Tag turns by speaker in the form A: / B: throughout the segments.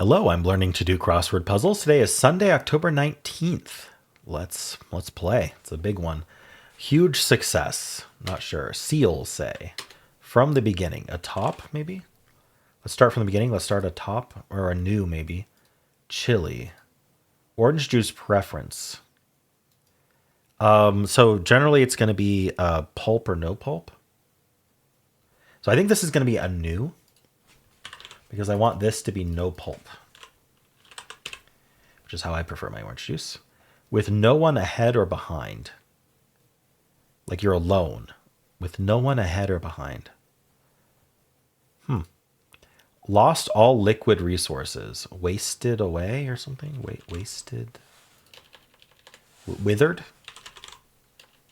A: Hello, I'm learning to do crossword puzzles. Today is Sunday, October 19th. Let's play. It's a big one. Huge success. Not sure. Seal say. From the beginning. A top, maybe? Let's start from the beginning. Let's start a top or a new, maybe. Chili. Orange juice preference. So generally it's going to be pulp or no pulp. So I think this is going to be a new, because I want this to be no pulp, which is how I prefer my orange juice. With no one ahead or behind. Like you're alone. With no one ahead or behind. Lost all liquid resources. Wasted away or something? Wasted. Withered?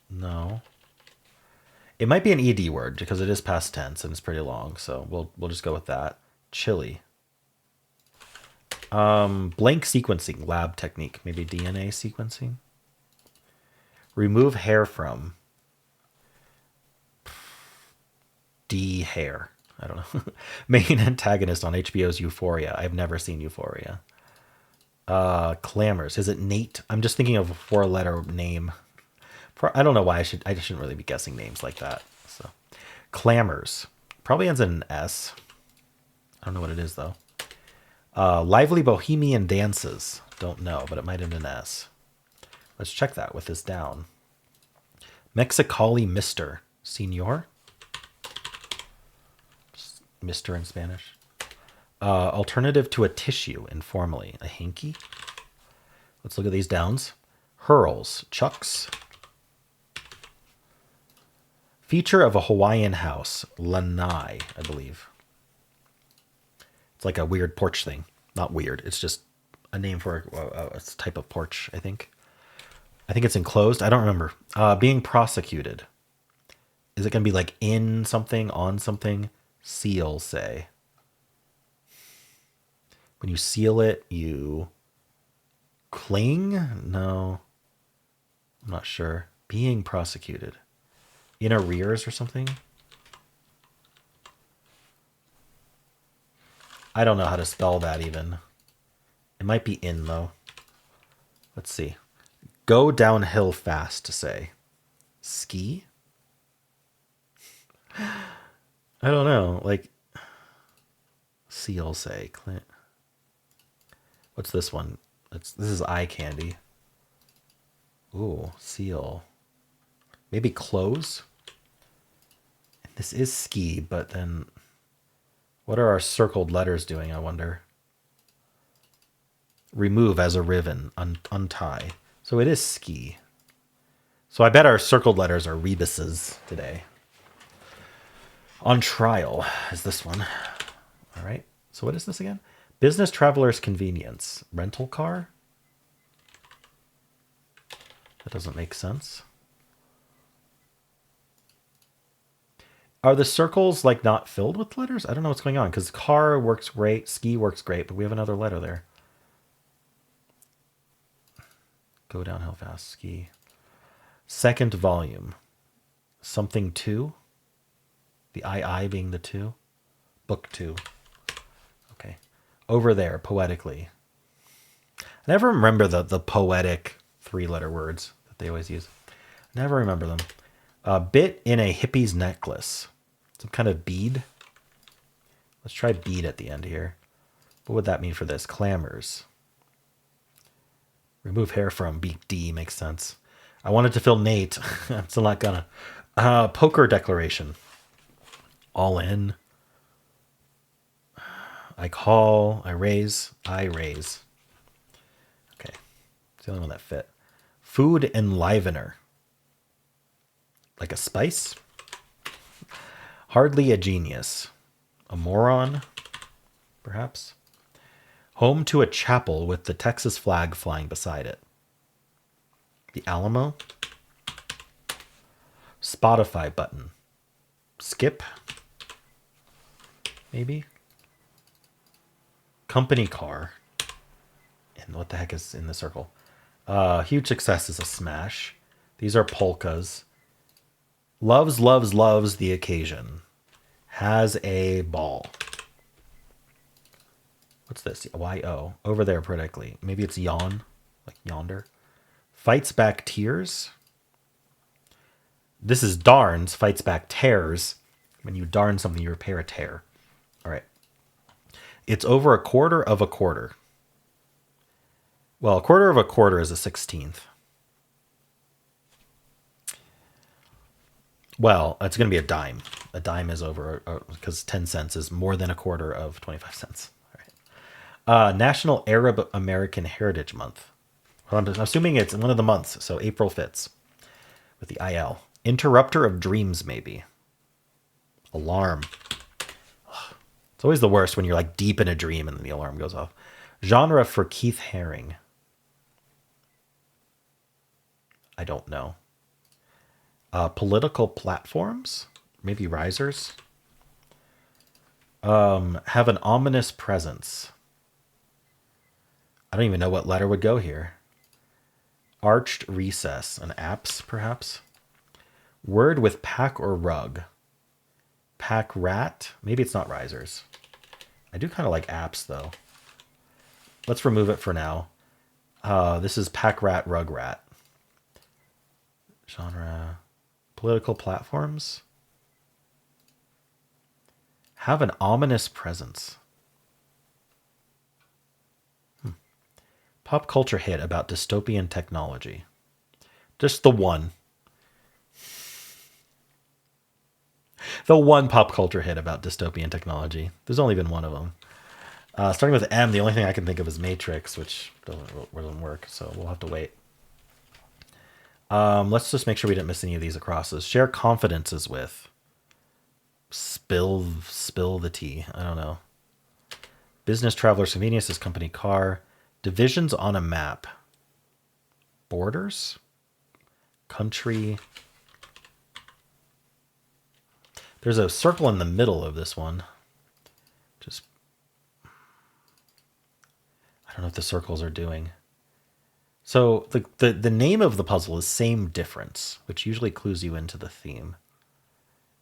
A: No. It might be an ED word because it is past tense and it's pretty long. So we'll just go with that. Chili. Blank sequencing, lab technique. Maybe DNA sequencing. Remove hair from. Hair. I don't know. Main antagonist on HBO's Euphoria. I've never seen Euphoria. Clamors. Is it Nate? I'm just thinking of a 4-letter name. I don't know why I shouldn't really be guessing names like that. So, clamors. Probably ends in an S. I don't know what it is though. Lively bohemian dances. Don't know, but it might end in S. Let's check that with this down. Mexicali Mister. Senor. Mister in Spanish. Alternative to a tissue, informally. A hanky. Let's look at these downs. Hurls. Chucks. Feature of a Hawaiian house. Lanai, I believe. It's like a weird porch thing. Not weird. It's just a name for a type of porch, I think. I think it's enclosed. I don't remember. Being prosecuted. Is it going to be like in something, on something? Seal, say. When you seal it, you cling? No. I'm not sure. Being prosecuted. In arrears or something? I don't know how to spell that even. It might be in, though. Let's see. Go downhill fast, to say. Ski? I don't know. Like, seal, say. Clint. What's this one? This is eye candy. Ooh, seal. Maybe close? This is ski, but then what are our circled letters doing, I wonder? Remove as a ribbon, untie. So it is ski. So I bet our circled letters are rebuses today. On trial is this one. All right. So what is this again? Business traveler's convenience. Rental car? That doesn't make sense. Are the circles like not filled with letters? I don't know what's going on because car works great, ski works great, but we have another letter there. Go downhill fast, ski. Second volume. Something two. The I being the two. Book two. Okay. Over there, poetically. I never remember the poetic 3-letter words that they always use. Never remember them. A bit in a hippie's necklace. Some kind of bead. Let's try bead at the end here. What would that mean for this? Clamors. Remove hair from. Beak D makes sense. I wanted to fill Nate. I'm still not gonna. Poker declaration. All in. I call. I raise. I raise. Okay. It's the only one that fit. Food enlivener. Like a spice? Hardly a genius. A moron, perhaps? Home to a chapel with the Texas flag flying beside it. The Alamo? Spotify button. Skip? Maybe? Company car. And what the heck is in the circle? Huge success is a smash. These are polkas. Loves, loves, loves the occasion. Has a ball. What's this? Y-O. Over there, politically. Maybe it's yawn, like yonder. Fights back tears. This is darns. Fights back tears. When you darn something, you repair a tear. All right. It's over a quarter of a quarter. Well, a quarter of a quarter is a 16th. Well, it's going to be a dime. A dime is over, because 10 cents is more than a quarter of 25 cents. All right. National Arab American Heritage Month. Well, I'm assuming it's one of the months, so April fits with the IL. Interrupter of dreams, maybe. Alarm. Ugh. It's always the worst when you're like deep in a dream and then the alarm goes off. Genre for Keith Haring. I don't know. Political platforms, maybe risers. Have an ominous presence. I don't even know what letter would go here. Arched recess, an apse perhaps. Word with pack or rug. Pack rat, maybe it's not risers. I do kind of like apse though. Let's remove it for now. This is pack rat, rug rat. Genre. Political platforms. Have an ominous presence. Pop culture hit about dystopian technology. Just the one. The one pop culture hit about dystopian technology. There's only been one of them. Starting with M, the only thing I can think of is Matrix, which doesn't work, so we'll have to wait. Let's just make sure we didn't miss any of these acrosses. Share confidences with. Spill the tea. I don't know. Business traveler's convenience is company car. Divisions on a map. Borders. Country. There's a circle in the middle of this one. Just, I don't know what the circles are doing. So the name of the puzzle is same difference, which usually clues you into the theme.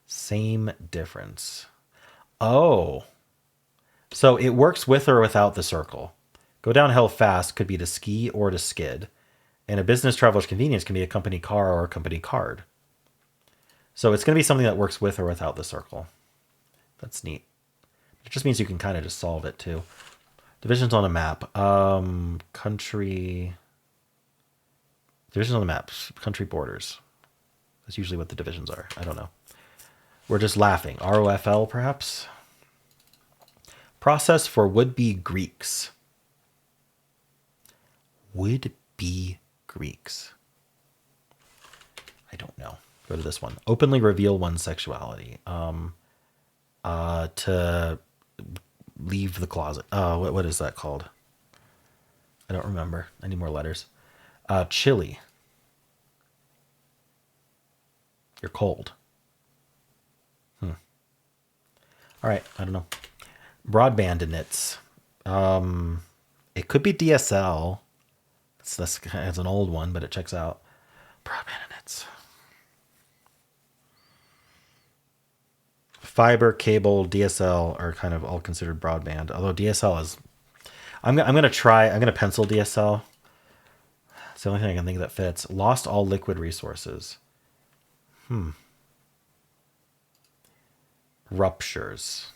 A: Same difference. Oh. So it works with or without the circle. Go downhill fast could be to ski or to skid. And a business traveler's convenience can be a company car or a company card. So it's going to be something that works with or without the circle. That's neat. It just means you can kind of just solve it too. Divisions on a map. Country. Divisions on the map. Country borders. That's usually what the divisions are. I don't know. We're just laughing. ROFL, perhaps? Process for would-be Greeks. Would-be Greeks. I don't know. Go to this one. Openly reveal one's sexuality. To leave the closet. What is that called? I don't remember. I need more letters. Chilly. You're cold. All right. I don't know. Broadband inits. It could be DSL. It's an old one, but it checks out. Broadband inits. Fiber, cable, DSL are kind of all considered broadband. Although DSL is, I'm gonna pencil DSL. It's the only thing I can think that fits. Lost all liquid resources. Ruptures.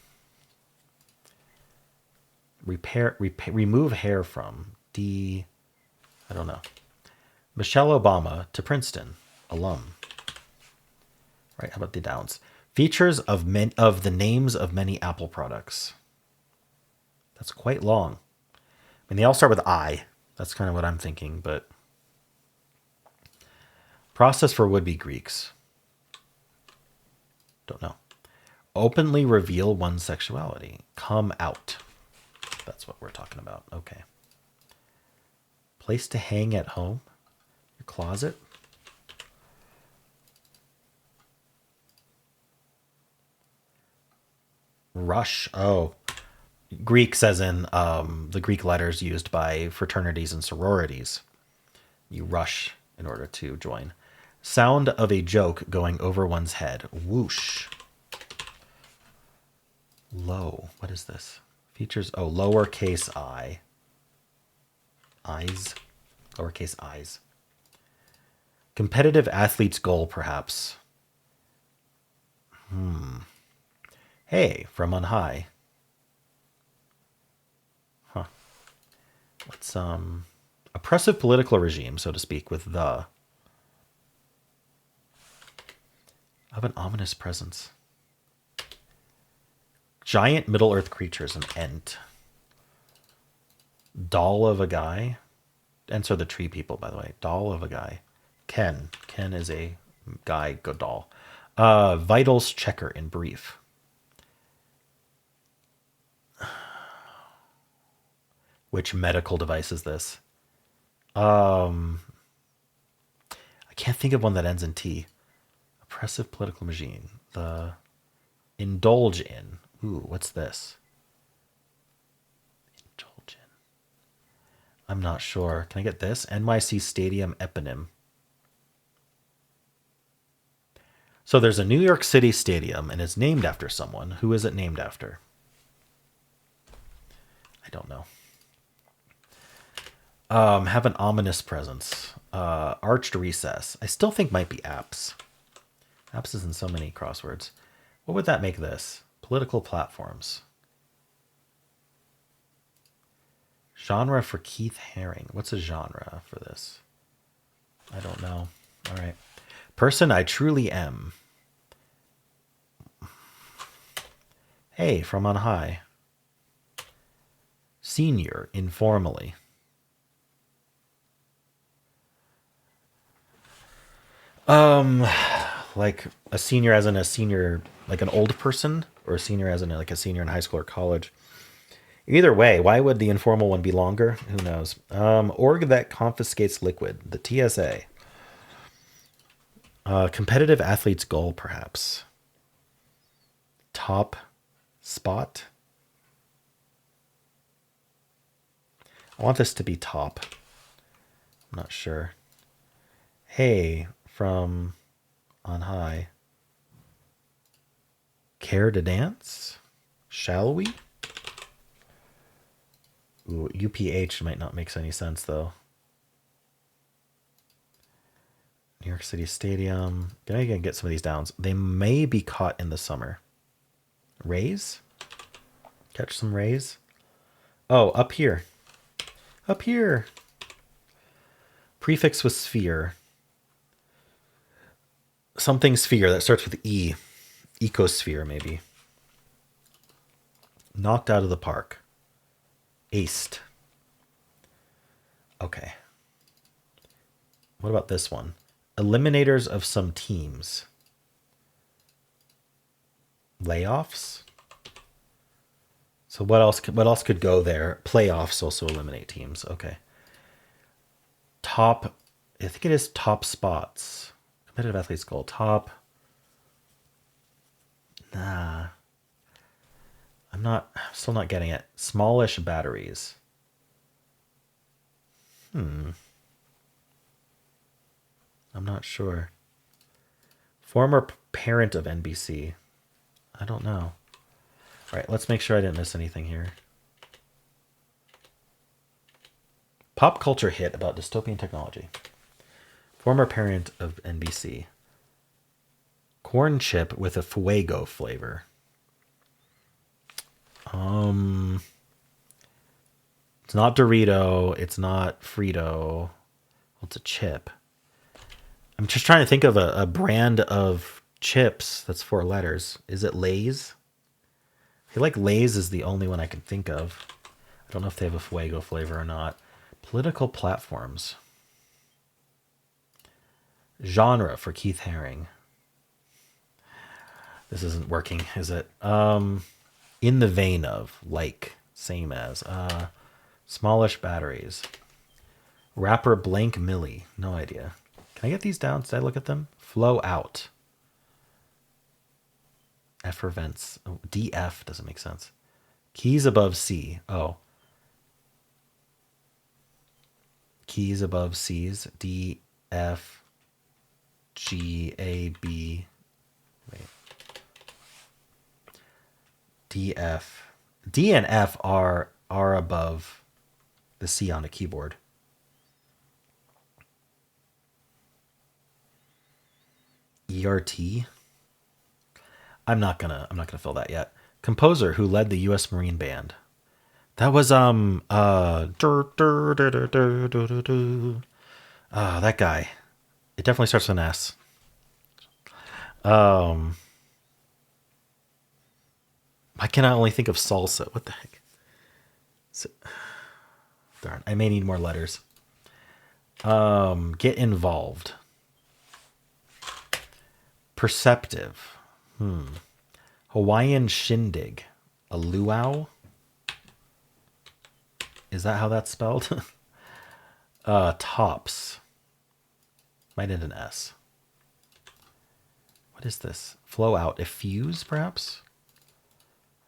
A: Remove hair from. I don't know. Michelle Obama to Princeton. Alum. Right, how about the downs? Features of the names of many Apple products. That's quite long. I mean, they all start with I. That's kind of what I'm thinking, but... Process for would-be Greeks. Don't know. Openly reveal one's sexuality. Come out. That's what we're talking about. Okay. Place to hang at home. Your closet. Rush. Oh. Greeks as in the Greek letters used by fraternities and sororities. You rush in order to join. Sound of a joke going over one's head. Whoosh. Low. What is this? Features, oh, lowercase I. Eyes. Lowercase I's. Competitive athlete's goal, perhaps. Hey, from on high. Huh. Let's, oppressive political regime, so to speak, with the. Of an ominous presence. Giant Middle-earth creatures, an ent. Doll of a guy. Ents are the tree people, by the way. Doll of a guy. Ken. Ken is a guy, go doll. Vitals checker in brief. Which medical device is this? I can't think of one that ends in T. Oppressive political machine. The indulge in. Ooh, what's this? Indulge in. I'm not sure. Can I get this? NYC Stadium eponym. So there's a New York City stadium, and it's named after someone. Who is it named after? I don't know. Have an ominous presence. Arched recess. I still think might be apps. Apps is in so many crosswords. What would that make this? Political platforms. Genre for Keith Haring. What's a genre for this? I don't know. All right. Person I truly am. Hey, from on high. Senior, informally. Like a senior as in a senior, like an old person, or a senior as in like a senior in high school or college. Either way, why would the informal one be longer? Who knows? Org that confiscates liquid, the TSA. Competitive athlete's goal, perhaps. Top spot. I want this to be top. I'm not sure. Hey, from on high. Care to dance? Shall we? Ooh, UPH might not make any sense, though. New York City Stadium. Gonna get some of these downs. They may be caught in the summer. Rays? Catch some rays? Oh, up here. Up here. Prefix with sphere. Something sphere that starts with E. Ecosphere, maybe. Knocked out of the park. Aced. Okay. What about this one? Eliminators of some teams. Layoffs? So what else could go there? Playoffs also eliminate teams. Okay. Top, I think it is top spots. Competitive athlete's goal. Top. Nah. I'm still not getting it. Smallish batteries. I'm not sure. Former parent of NBC. I don't know. All right, let's make sure I didn't miss anything here. Pop culture hit about dystopian technology. Former parent of NBC. Corn chip with a fuego flavor. It's not Dorito. It's not Frito. Well, it's a chip. I'm just trying to think of a brand of chips that's 4 letters. Is it Lay's? I feel like Lay's is the only one I can think of. I don't know if they have a fuego flavor or not. Political platforms. Genre for Keith Haring. This isn't working, is it? In the vein of, like, same as. Smallish batteries. Rapper blank Millie. No idea. Can I get these down? Did I look at them? Flow out. Effervescence. Oh, DF doesn't make sense. Keys above C. Oh. Keys above C's. D, F, G, A, B. Wait. D, F, D and F are above the C on a keyboard. ERT. I'm not gonna fill that yet. Composer who led the U.S. Marine Band. That was that guy. It definitely starts with an S. Why can I only think of salsa? What the heck? Darn, I may need more letters. Get involved. Perceptive. Hawaiian shindig. A luau? Is that how that's spelled? Tops. Might end in S. What is this? Flow out. Effuse, perhaps?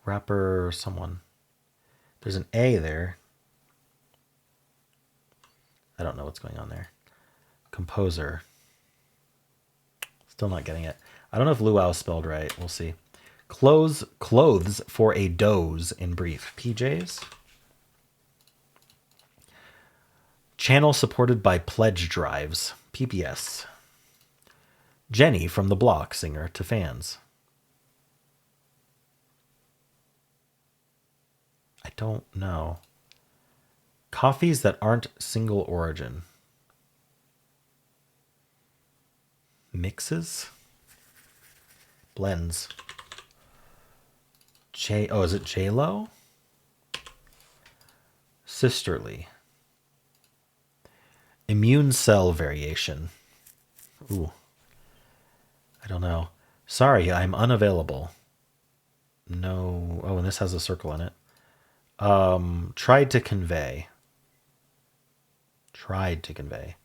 A: Rapper, someone. There's an A there. I don't know what's going on there. Composer. Still not getting it. I don't know if luau is spelled right. We'll see. Clothes for a doze in brief. PJs. Channel supported by pledge drives. PPS. Jenny from the Block, singer to fans. I don't know. Coffees that aren't single origin. Mixes. Blends. Is it J-Lo? Sisterly. Immune cell variation. Ooh. I don't know. Sorry, I'm unavailable. No. Oh, and this has a circle in it. Tried to convey. Tried to convey.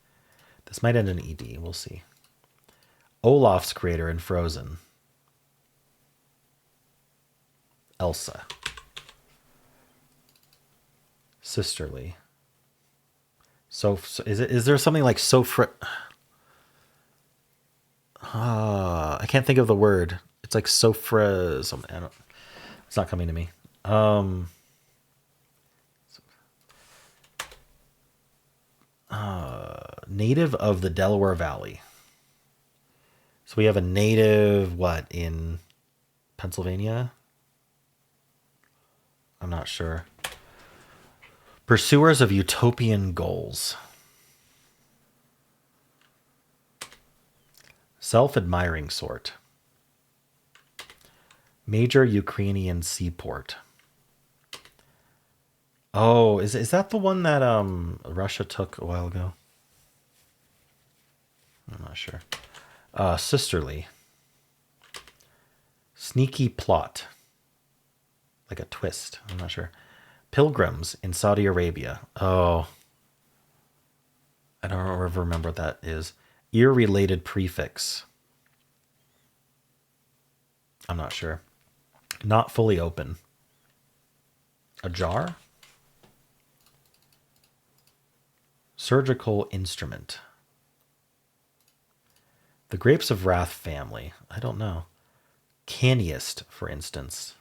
A: This might end in ED. We'll see. Olaf's creator in Frozen. Elsa. Sisterly. So is there something like Sofra? I can't think of the word. It's like Sofra something. It's not coming to me. Native of the Delaware Valley. So we have a native, what, in Pennsylvania? I'm not sure. Pursuers of utopian goals. Self-admiring sort. Major Ukrainian seaport. Oh, is that the one that Russia took a while ago? I'm not sure. Sisterly. Sneaky plot. Like a twist. I'm not sure. Pilgrims in Saudi Arabia. Oh. I don't remember what that is. Ear-related prefix. I'm not sure. Not fully open. Ajar? Surgical instrument. The Grapes of Wrath family. I don't know. Canniest, for instance.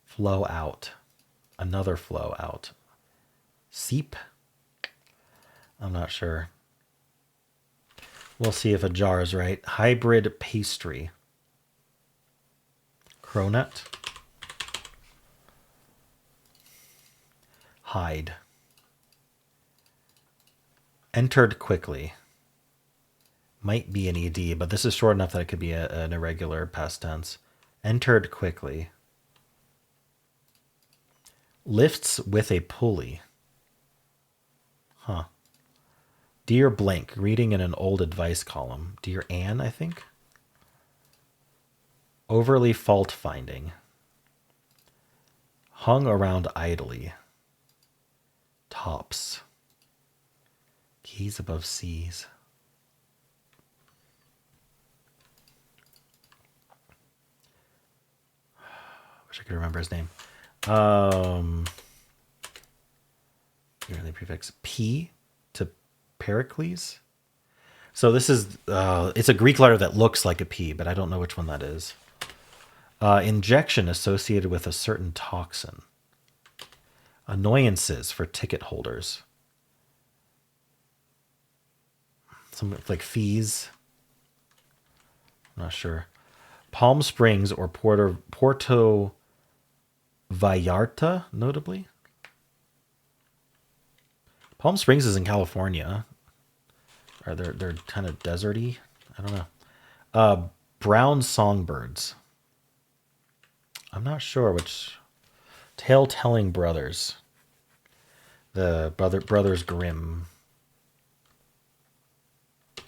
A: Flow out. Another flow out. Seep? I'm not sure. We'll see if ajar is right. Hybrid pastry. Cronut. Hide. Entered quickly. Might be an ED, but this is short enough that it could be an irregular past tense. Entered quickly. Lifts with a pulley. Huh. Dear blank, reading in an old advice column. Dear Anne, I think. Overly fault-finding. Hung around idly. Tops. Keys above C's. Wish I could remember his name. Early prefix P to Pericles. So this is it's a Greek letter that looks like a P, but I don't know which one that is. Injection associated with a certain toxin. Annoyances for ticket holders. Some like fees. I'm not sure. Palm Springs or Porto Vallarta, notably. Palm Springs is in California. Or they're kind of deserty. I don't know. Brown songbirds. I'm not sure which. Tale-telling brothers. The brothers Grimm.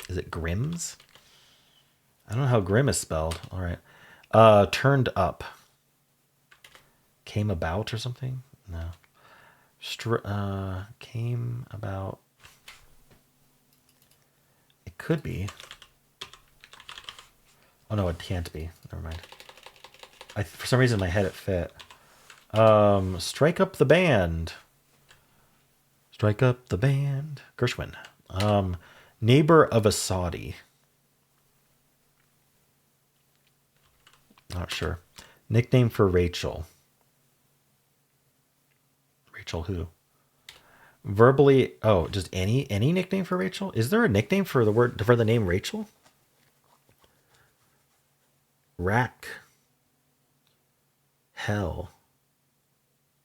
A: Is it Grimm's? I don't know how Grimm is spelled. All right. Turned up. Came about or something? No. Came about. It could be. Oh no, it can't be. Never mind. For some reason in my head it fit. Strike up the band. Strike up the band. Gershwin. Neighbor of a Saudi. Not sure. Nickname for Rachel. Rachel who? Verbally. Oh, just any nickname for Rachel? Is there a nickname for the name Rachel? Rack. Hell.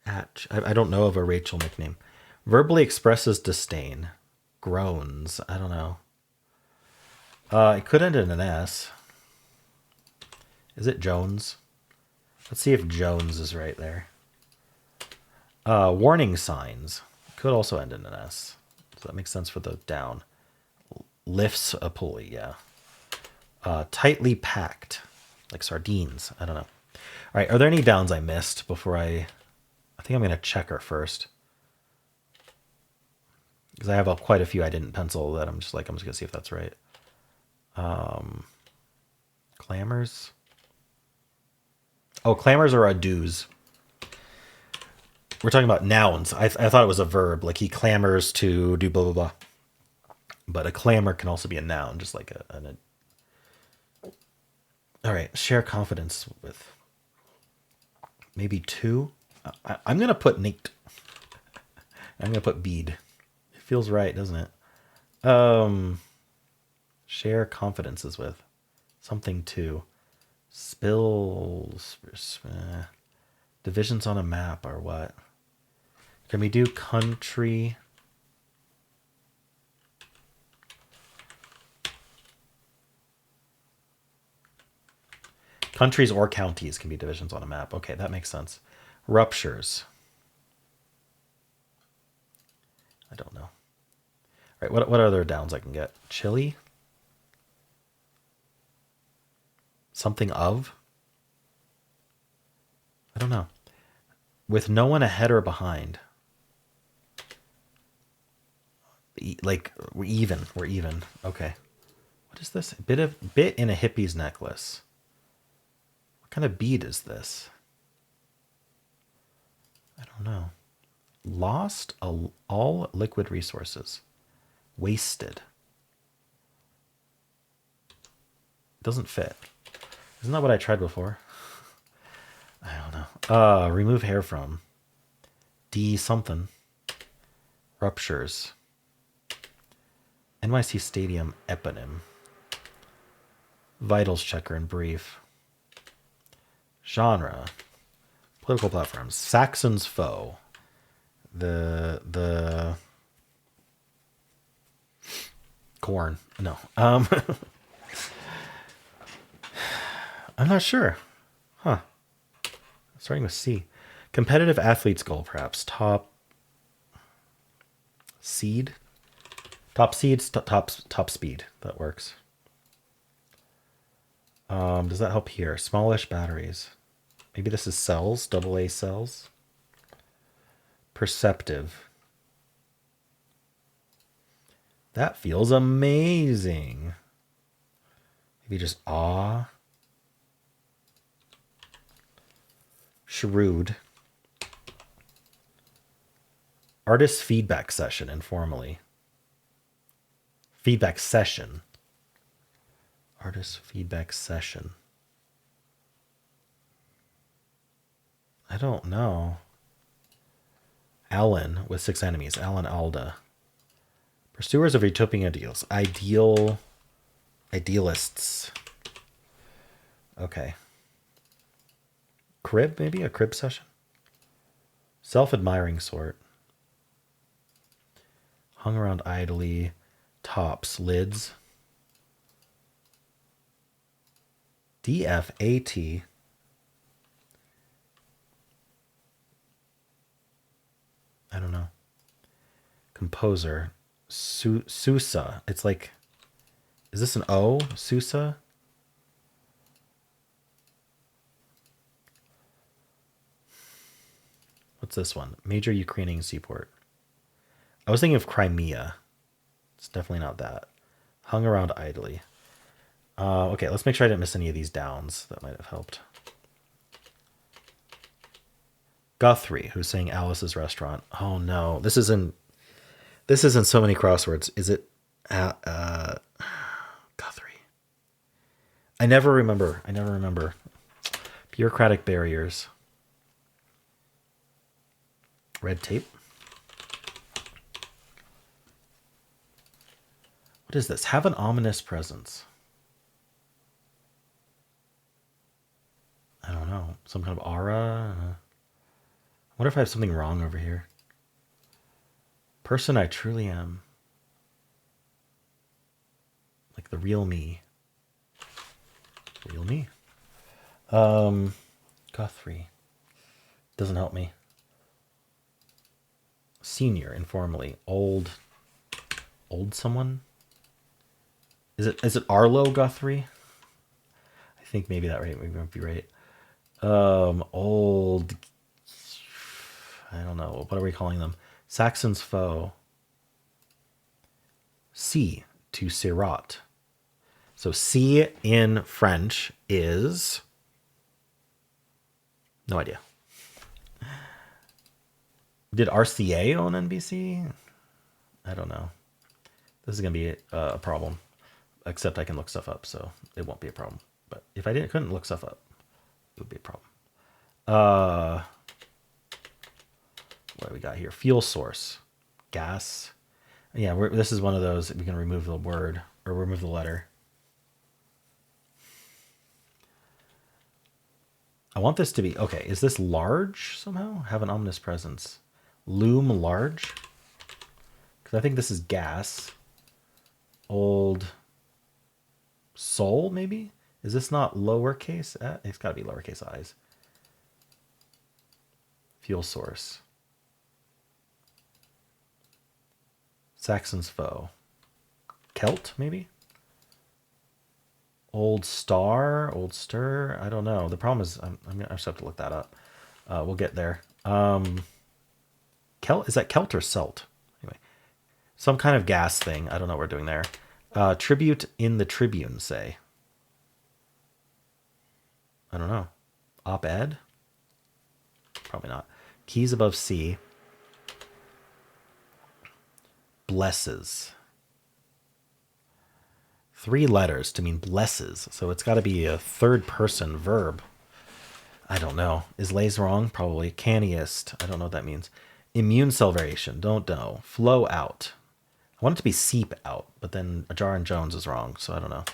A: Atch. I don't know of a Rachel nickname. Verbally expresses disdain. Groans. I don't know. It could end in an S. Is it Jones? Let's see if Jones is right there. Warning signs. Could also end in an S. So that makes sense for the down. Lifts a pulley, yeah. Tightly packed. Like sardines. I don't know. All right, are there any downs I missed before I think I'm going to check her first. Because I have quite a few I didn't pencil that I'm just going to see if that's right. Clamors. Oh, clamors are adus. We're talking about nouns. I thought it was a verb. Like he clamors to do blah, blah, blah. But a clamor can also be a noun, just like an. All right, share confidence with. Maybe 2. I'm going to put Nate. I'm going to put bead. It feels right, doesn't it? Share confidences with. Something 2. Spills. Divisions on a map or what? Can we do country? Countries or counties can be divisions on a map. Okay, that makes sense. Ruptures. I don't know. All right, what other downs I can get? Chili? Something of? I don't know. With no one ahead or behind. Like, we're even. We're even. Okay. What is this? Bit in a hippie's necklace. What kind of bead is this? I don't know. Lost all liquid resources. Wasted. Doesn't fit. Isn't that what I tried before? I don't know. Remove hair from. D something. Ruptures. NYC Stadium eponym. Vitals checker in brief. Genre. Political platforms. Saxon's foe. The corn. No. I'm not sure. Huh. Starting with C. Competitive athlete's goal, perhaps. Top seed. Top seeds, top speed. That works. Does that help here? Smallish batteries. Maybe this is cells, AA cells. Perceptive. That feels amazing. Maybe just awe. Shrewd. Artist feedback session, informally. Feedback session. Artist feedback session. I don't know. Alan with 6 enemies. Alan Alda. Pursuers of utopian ideals. Idealists. Okay. Crib, maybe? A crib session? Self-admiring sort. Hung around idly. Tops. Lids. DFAT. I don't know. Composer. Sousa. It's like, is this an O? Sousa? What's this one? Major Ukrainian seaport. I was thinking of Crimea. It's definitely not that. Hung around idly. Okay, let's make sure I didn't miss any of these downs. That might have helped. Guthrie, who's saying Alice's restaurant. Oh no, this isn't so many crosswords. Is it Guthrie? I never remember. Bureaucratic barriers. Red tape. What is this? Have an ominous presence. I don't know. Some kind of aura. I wonder if I have something wrong over here. Person I truly am. Like the real me. Real me. Guthrie. Doesn't help me. Senior, informally. Old someone? Is it Arlo Guthrie? I think maybe that right. Maybe might be right. Old. I don't know. What are we calling them? Saxon's foe. C to Sirat. So C in French is... No idea. Did RCA own NBC? I don't know. This is going to be a problem. Except I can look stuff up, so it won't be a problem. But if I couldn't look stuff up, it would be a problem. What do we got here? Fuel source. Gas. Yeah, this is one of those. We can remove the word or remove the letter. I want this to be... Okay, is this large somehow? Have an ominous presence. Loom large? Because I think this is gas. Old soul, maybe? Is this not lowercase? It's got to be lowercase i's. Fuel source. Saxon's foe. Celt, maybe? Old star, old stir. I don't know. The problem is I just have to look that up. We'll get there. Celt, is that Celt or Celt? Anyway, some kind of gas thing. I don't know what we're doing there. Tribute in the Tribune, say. I don't know. Op-ed? Probably not. Keys above C. Blesses. 3 letters to mean blesses. So it's got to be a third person verb. I don't know. Is lays wrong? Probably. Canniest. I don't know what that means. Immune cell variation. Don't know. Flow out. I want it to be seep out, but then Ajar and Jones is wrong, so I don't know.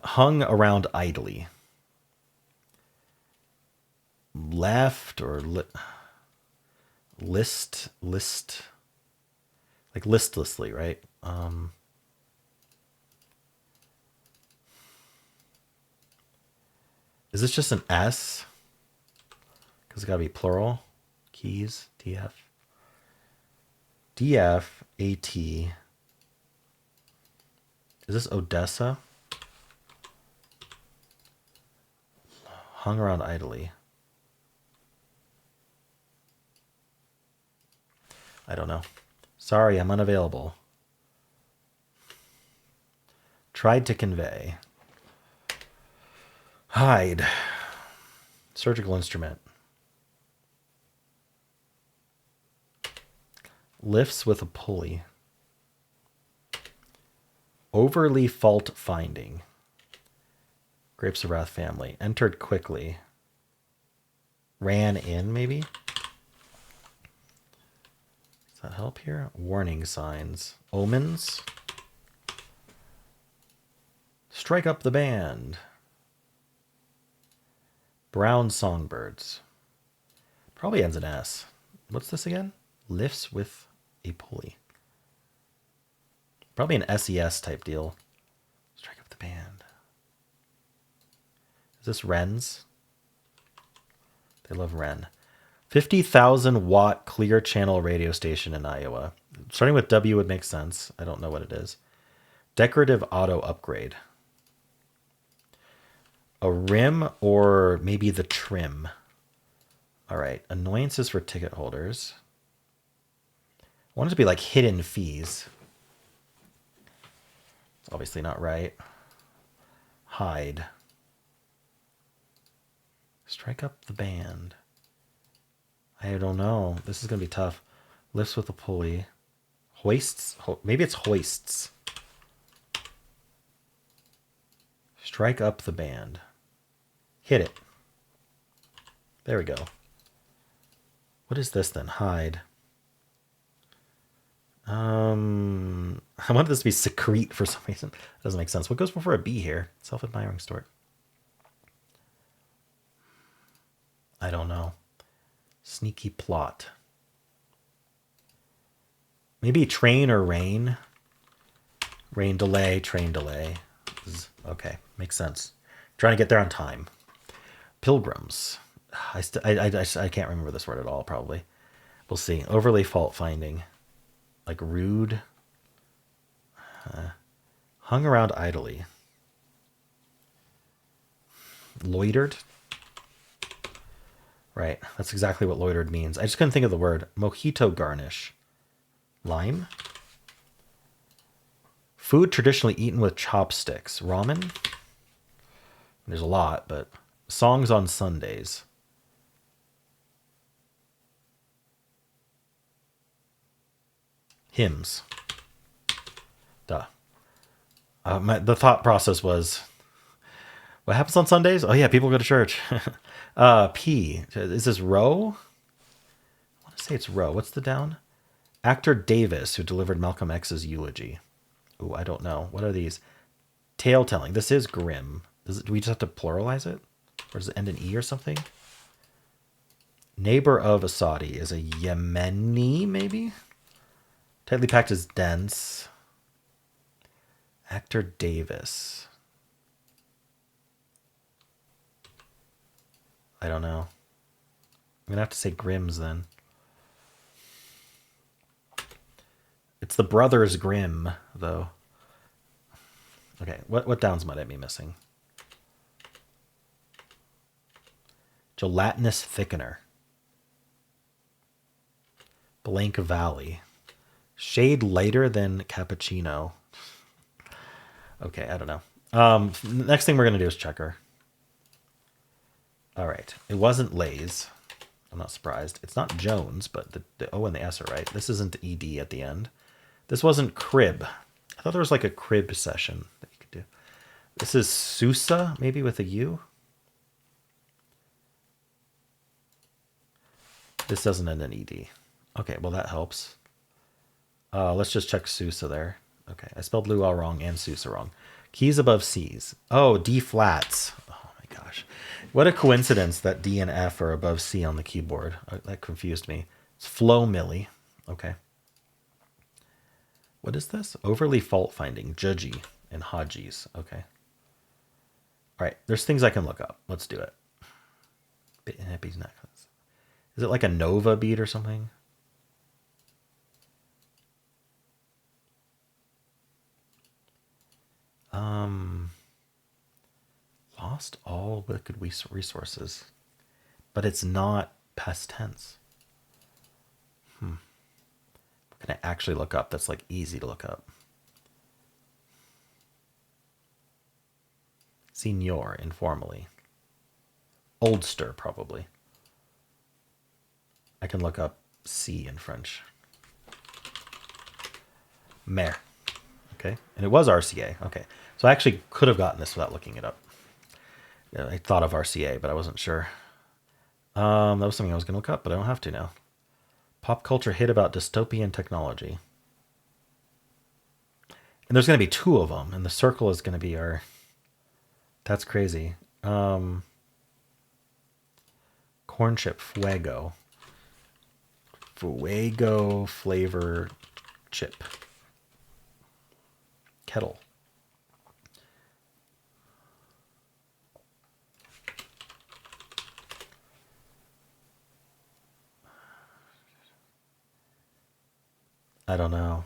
A: Hung around idly. Left or list. Like listlessly, right? Is this just an S? Because it's got to be plural. Keys, DF. DF, AT. Is this Odessa? Hung around idly. I don't know. Sorry, I'm unavailable. Tried to convey. Hide. Surgical instrument. Lifts with a pulley. Overly fault finding. Grapes of Wrath family. Entered quickly. Ran in, maybe? Does that help here? Warning signs. Omens. Strike up the band. Brown songbirds. Probably ends in S. What's this again? Lifts with a pulley. Probably an SES type deal. Strike up the band. Is this Wren's? They love Wren. 50,000 watt clear channel radio station in Iowa. Starting with W would make sense. I don't know what it is. Decorative auto upgrade. A rim or maybe the trim. All right. Annoyances for ticket holders. I want it to be like hidden fees. It's obviously not right. Hide. Strike up the band. I don't know. This is going to be tough. Lifts with a pulley. Hoists? Maybe it's hoists. Strike up the band. Hit it. There we go. What is this then? Hide. I wanted this to be secrete for some reason. That doesn't make sense. What goes before a B here? Self-admiring stork. I don't know. Sneaky plot. Maybe train or rain. Rain delay, train delay. Okay, makes sense. Trying to get there on time. Pilgrims. I can't remember this word at all, probably. We'll see. Overly fault finding. Like rude. Hung around idly. Loitered. Right, that's exactly what loitered means. I just couldn't think of the word. Mojito garnish. Lime. Food traditionally eaten with chopsticks. Ramen. There's a lot, but songs on Sundays. Hymns. Duh. The thought process was, what happens on Sundays? Oh yeah, people go to church. P. Is this row? I want to say it's row. What's the down? Actor Davis, who delivered Malcolm X's eulogy. Ooh, I don't know. What are these? Tale telling. This is grim. Do we just have to pluralize it? Or does it end in E or something? Neighbor of a Saudi is a Yemeni, maybe? Tightly packed is dense. Actor Davis. I don't know. I'm going to have to say Grimm's then. It's the Brothers Grimm, though. Okay, what downs might I be missing? Gelatinous thickener. Blank Valley. Shade lighter than cappuccino. Okay, I don't know. Next thing we're going to do is checker. All right. It wasn't Lay's. I'm not surprised. It's not Jones, but the O and the S are right. This isn't ED at the end. This wasn't crib. I thought there was like a crib session that you could do. This is Sousa, maybe with a U. This doesn't end in ED. Okay, well that helps. Let's just check Sousa there. Okay, I spelled luau wrong and Sousa wrong. Keys above C's. Oh, D flats. Oh my gosh. What a coincidence that D and F are above C on the keyboard. That confused me. It's flow milli. Okay. What is this? Overly fault finding. Judgy and Haji's. Okay. All right. There's things I can look up. Let's do it. Bit in Hippie's necklace. Is it like a Nova beat or something? Lost all liquid resources, but it's not past tense. What can I actually look up that's like easy to look up? Senior, informally. Oldster, probably. I can look up C in French. Mare. Okay, and it was RCA. Okay, so I actually could have gotten this without looking it up. I thought of RCA, but I wasn't sure. That was something I was going to look up, but I don't have to now. Pop culture hit about dystopian technology. And there's going to be 2 of them, and the circle is going to be our... That's crazy. Corn chip, Fuego. Fuego flavor chip. Kettle. I don't know.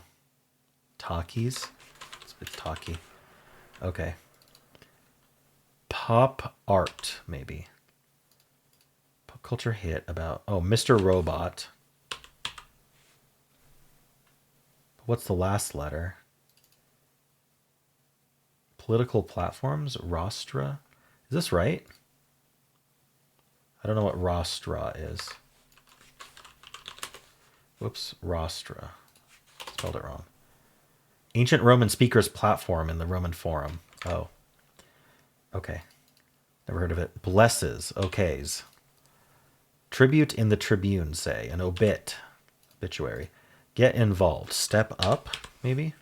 A: Takis? It's Taki. Okay. Pop art, maybe. Pop culture hit about... Oh, Mr. Robot. What's the last letter? Political platforms? Rostra? Is this right? I don't know what Rostra is. Whoops. Rostra. Spelled it wrong. Ancient Roman speakers platform in the Roman Forum. Oh. Okay. Never heard of it. Blesses. Okays. Tribute in the Tribune, say. An obituary. Get involved. Step up, maybe?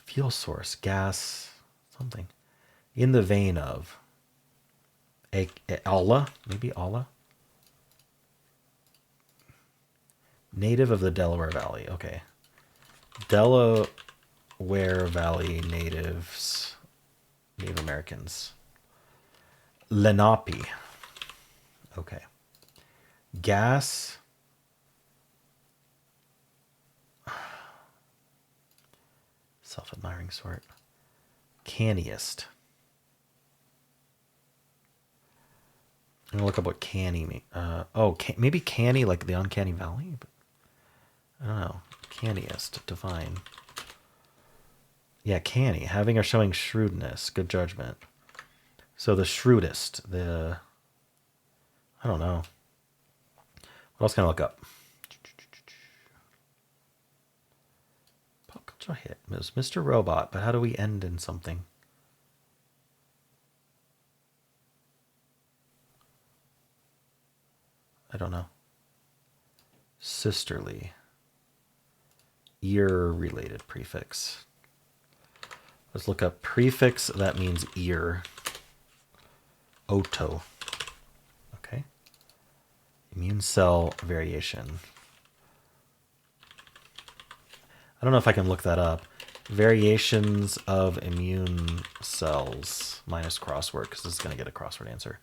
A: Fuel source. Gas. Something. In the vein of. Allah? Maybe Allah? Native of the Delaware Valley. Okay. Delaware Valley natives. Native Americans. Lenape. Okay. Gas. Self-admiring sort. Canniest. I'm gonna look up what canny means. Maybe canny, like the uncanny valley. But I don't know. Canniest. Define. Yeah, canny. Having or showing shrewdness. Good judgment. So the shrewdest. I don't know. What else can I look up? Pop culture hit. It was Mr. Robot, but how do we end in something? I don't know. Sisterly. Ear-related prefix. Let's look up prefix that means ear. Oto. Okay. Immune cell variation. I don't know if I can look that up. Variations of immune cells minus crossword, because this is going to get a crossword answer.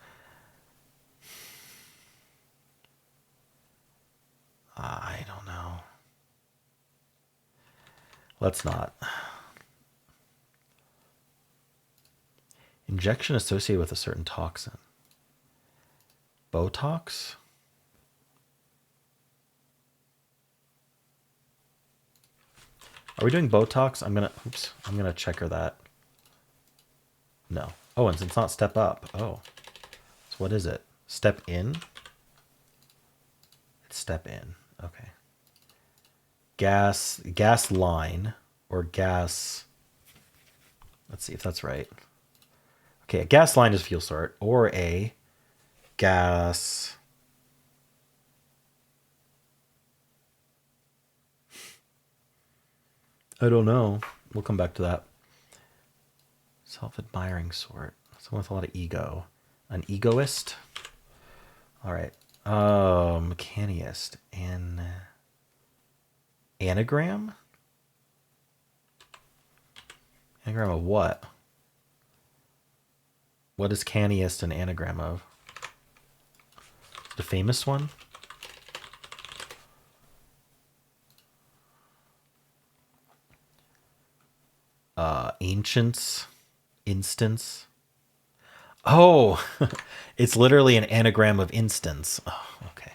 A: I don't know. Let's not. Injection associated with a certain toxin. Botox? Are we doing Botox? I'm gonna checker that. No. Oh, and it's not step up. Oh. So what is it? Step in? It's step in. Okay. Gas line or gas. Let's see if that's right. Okay, a gas line is fuel sort or a gas. I don't know. We'll come back to that. Self-admiring sort. Someone with a lot of ego. An egoist. All right. Mechaniist. Anagram? Anagram of what? What is canniest an anagram of? The famous one? Ancients. Instance. Oh, it's literally an anagram of instance. Oh, okay.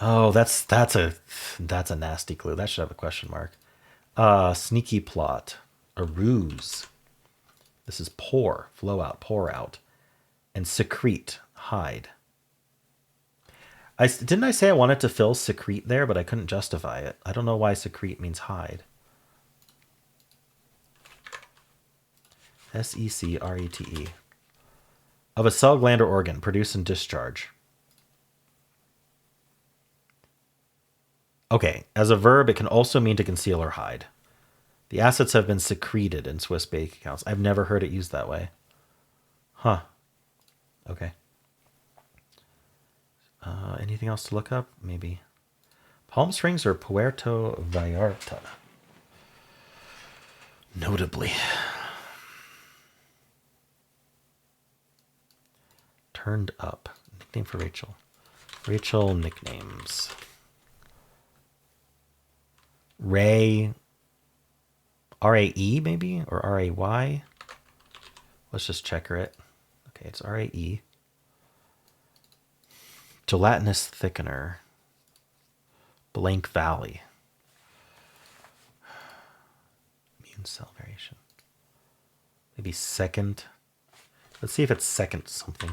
A: Oh, that's a nasty clue. That should have a question mark. Sneaky plot. A ruse. This is pour, flow out, pour out. And secrete, hide. Didn't I say I wanted to fill secrete there, but I couldn't justify it. I don't know why secrete means hide. Secrete. Of a cell, gland, or organ, produce and discharge. Okay, as a verb, it can also mean to conceal or hide. The assets have been secreted in Swiss bank accounts. I've never heard it used that way. Huh. Okay. Anything else to look up? Maybe. Palm Springs or Puerto Vallarta? Notably. Turned up. Nickname for Rachel. Rachel nicknames. Ray. R-A-E maybe? Or R-A-Y? Let's just checker it. Okay, it's R-A-E. Gelatinous thickener. Blank Valley. Immune cell variation. Maybe second. Let's see if it's second something.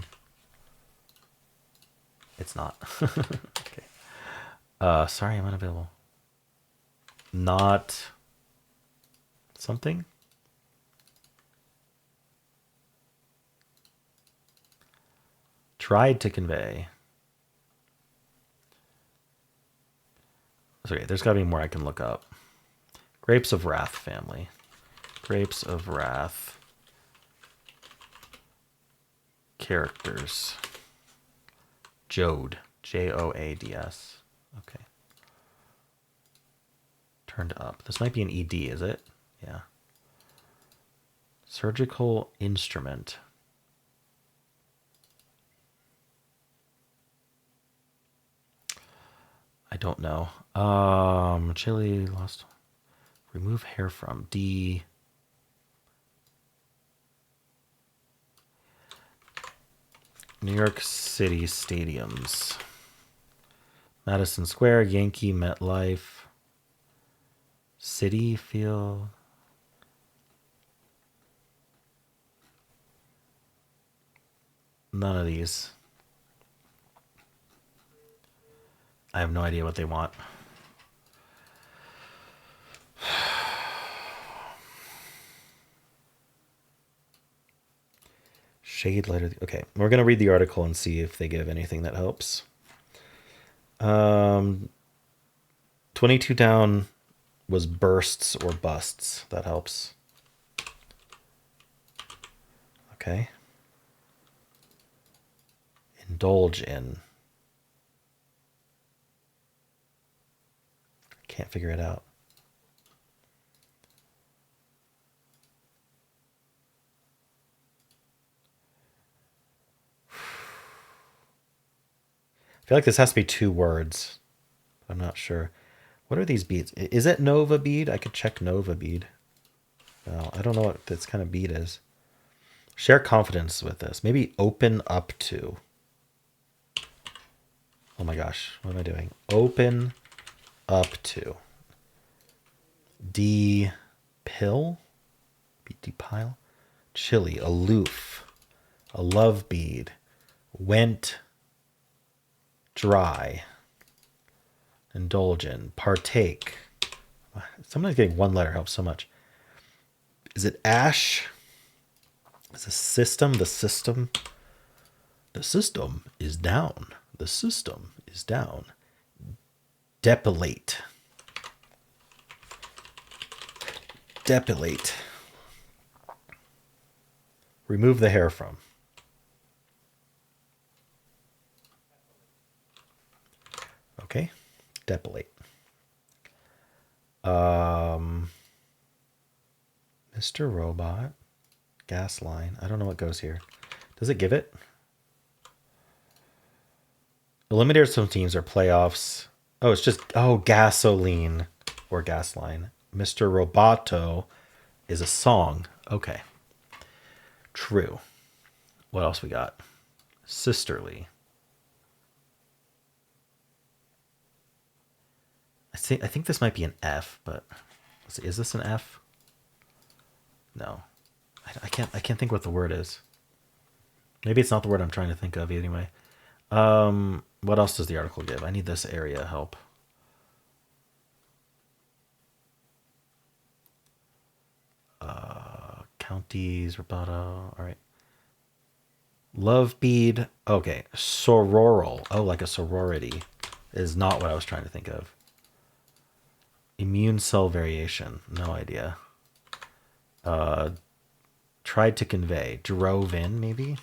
A: It's not. Okay. Sorry, I'm unavailable. Not something. Tried to convey. Okay, there's got to be more I can look up. Grapes of Wrath family. Grapes of Wrath. Characters. Jode. J-O-A-D-S. Okay. Turned up. This might be an ED, is it? Yeah. Surgical instrument. I don't know. Chili lost. Remove hair from. D. New York City stadiums. Madison Square, Yankee, MetLife, City Field. None of these. I have no idea what they want. Shade lighter. Okay, we're going to read the article and see if they give anything that helps. 22 down was bursts or busts. That helps. Okay. Indulge in. Can't figure it out. I feel like this has to be 2 words. I'm not sure. What are these beads? Is it Nova bead? I could check Nova bead. Well, I don't know what this kind of bead is. Share confidence with this. Maybe open up to. Oh my gosh. What am I doing? Open up to. Pill? Pile? Chili. Aloof. A love bead. Went dry. Indulge in. Partake. Sometimes getting one letter helps so much. Is it ash? Is the system? The system? The system is down. The system is down. Depilate. Depilate. Remove the hair from. Okay. Depilate. Mr. Robot. Gas line. I don't know what goes here. Does it give it? Eliminators from teams are playoffs. Oh, it's just, gasoline or gas line. Mr. Roboto is a song. Okay. True. What else we got? Sisterly. I think this might be an F, but is this an F? No. I can't think what the word is. Maybe it's not the word I'm trying to think of anyway. What else does the article give? I need this area help. Counties, Roboto. All right. Love bead. Okay. Sororal. Oh, like a sorority is not what I was trying to think of. Immune cell variation. No idea. Tried to convey. Drove in, maybe?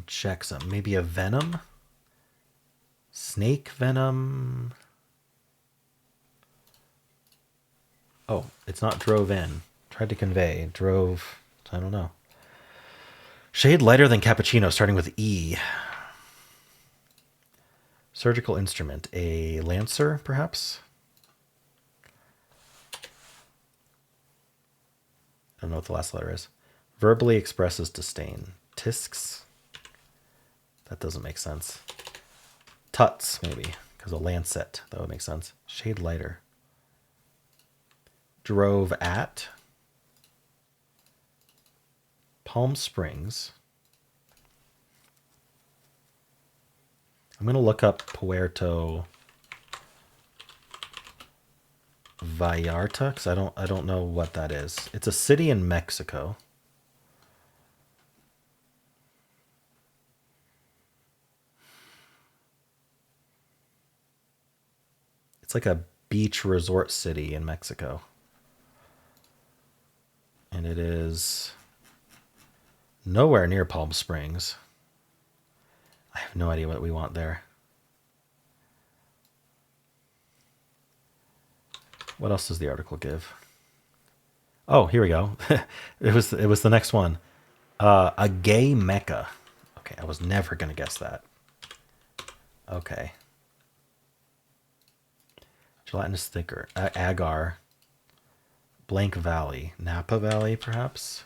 A: Checksum. Maybe a venom? Snake venom? Oh, it's not drove in. Tried to convey. Drove. I don't know. Shade lighter than cappuccino, starting with E. Surgical instrument. A lancer, perhaps? I don't know what the last letter is. Verbally expresses disdain. Tisks? That doesn't make sense. Tuts, maybe, because a lancet. That would make sense. Shade lighter. Drove at. Palm Springs. I'm going to look up Puerto Vallarta because I don't know what that is. It's a city in Mexico. It's like a beach resort city in Mexico. And it is nowhere near Palm Springs. I have no idea what we want there. What else does the article give? Oh, here we go. it was the next one. A gay mecca. Okay, I was never going to guess that. Okay. Gelatinous thicker. Agar. Blank Valley. Napa Valley, perhaps?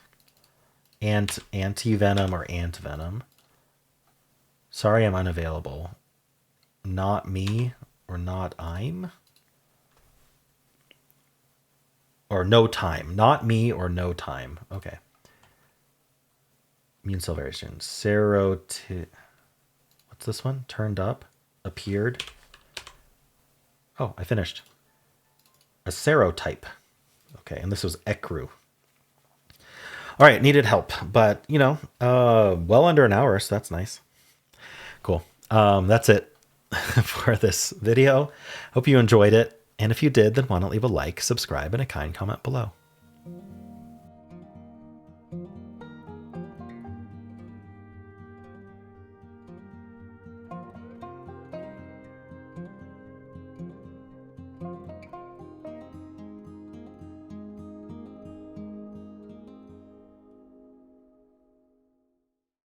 A: Anti-venom or ant-venom. Sorry, I'm unavailable. Not me or not I'm? Or no time. Not me or no time. Okay. Immune cell variation. What's this one? Turned up. Appeared. Oh, I finished. A serotype. Okay, and this was ecru. All right, needed help, but you know, well under an hour, so that's nice. Cool. That's it for this video. Hope you enjoyed it. And if you did, then why not leave a like, subscribe, and a kind comment below.